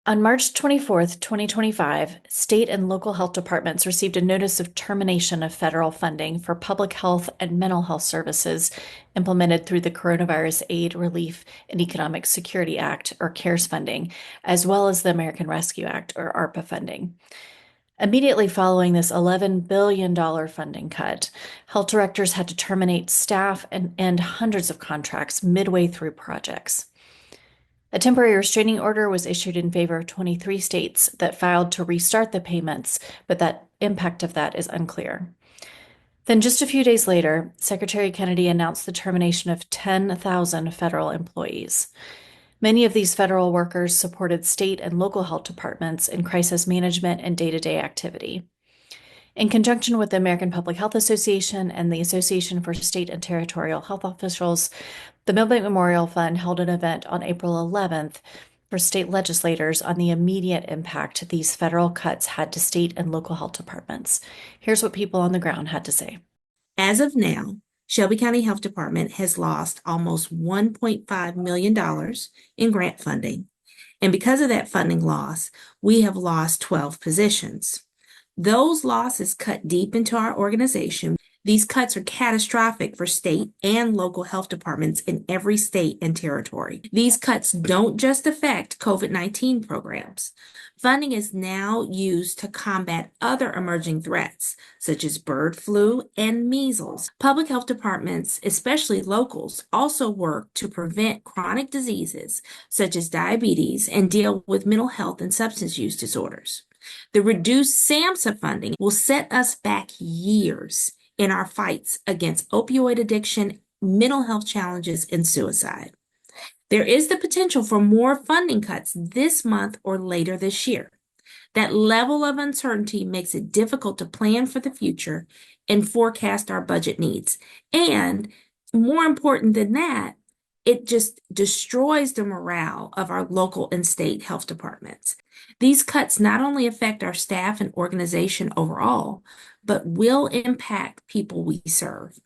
On March 24th, 2025, state and local health departments received a notice of termination of federal funding for public health and mental health services implemented through the Coronavirus Aid, Relief, and Economic Security Act, or CARES funding, as well as the American Rescue Act, or ARPA funding. Immediately following this $11 billion funding cut, health directors had to terminate staff and end hundreds of contracts midway through projects. A temporary restraining order was issued in favor of 23 states that filed to restart the payments, but that impact of that is unclear. Then, just a few days later, Secretary Kennedy announced the termination of 10,000 federal employees. Many of these federal workers supported state and local health departments in crisis management and day-to-day activity. In conjunction with the American Public Health Association and the Association for State and Territorial Health Officials, the Milbank Memorial Fund held an event on April 11th for state legislators on the immediate impact these federal cuts had to state and local health departments. Here's what people on the ground had to say. As of now, Shelby County Health Department has lost almost $1.5 million in grant funding. And because of that funding loss, we have lost 12 positions. Those losses cut deep into our organization. These cuts are catastrophic for state and local health departments in every state and territory. These cuts don't just affect COVID-19 programs. Funding is now used to combat other emerging threats, such as bird flu and measles. Public health departments, especially locals, also work to prevent chronic diseases, such as diabetes, and deal with mental health and substance use disorders. The reduced SAMHSA funding will set us back years in our fights against opioid addiction, mental health challenges, and suicide. There is the potential for more funding cuts this month or later this year. That level of uncertainty makes it difficult to plan for the future and forecast our budget needs. And more important than that, it just destroys the morale of our local and state health departments. These cuts not only affect our staff and organization overall, but will impact people we serve.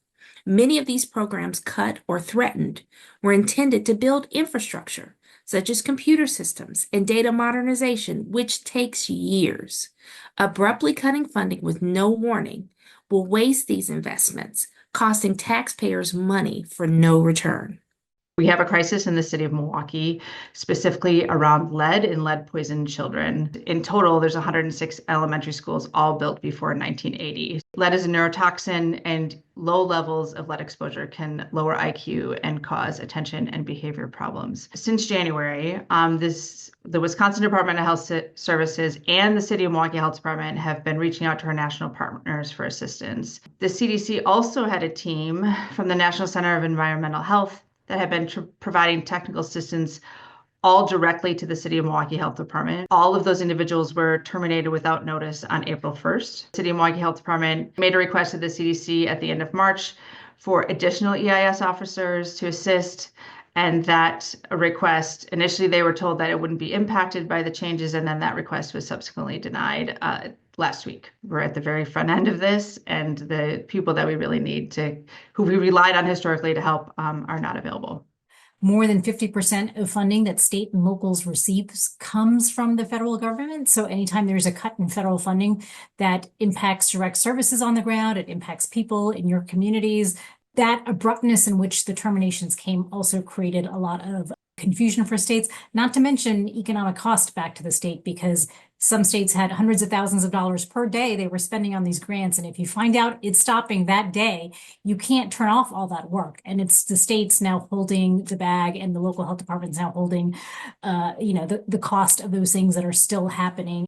Many of these programs cut or threatened were intended to build infrastructure, such as computer systems and data modernization, which takes years. Abruptly cutting funding with no warning will waste these investments, costing taxpayers money for no return. We have a crisis in the city of Milwaukee, specifically around lead and lead-poisoned children. In total, there's 106 elementary schools, all built before 1980. Lead is a neurotoxin, and low levels of lead exposure can lower IQ and cause attention and behavior problems. Since January, the Wisconsin Department of Health Services and the City of Milwaukee Health Department have been reaching out to our national partners for assistance. The CDC also had a team from the National Center of Environmental Health that have been providing technical assistance all directly to the City of Milwaukee Health Department. All of those individuals were terminated without notice on April 1st. City of Milwaukee Health Department made a request to the CDC at the end of March for additional EIS officers to assist, and that request, initially they were told that it wouldn't be impacted by the changes, and then that request was subsequently denied last week. We're at the very front end of this, and the people that we really need who we relied on historically to help, are not available. More than 50% of funding that state and locals receives comes from the federal government. So anytime there's a cut in federal funding that impacts direct services on the ground, it impacts people in your communities. That abruptness in which the terminations came also created a lot of confusion for states, not to mention economic cost back to the state, because some states had hundreds of thousands of dollars per day they were spending on these grants. And if you find out it's stopping that day, you can't turn off all that work. And it's the states now holding the bag, and the local health departments now holding, the cost of those things that are still happening.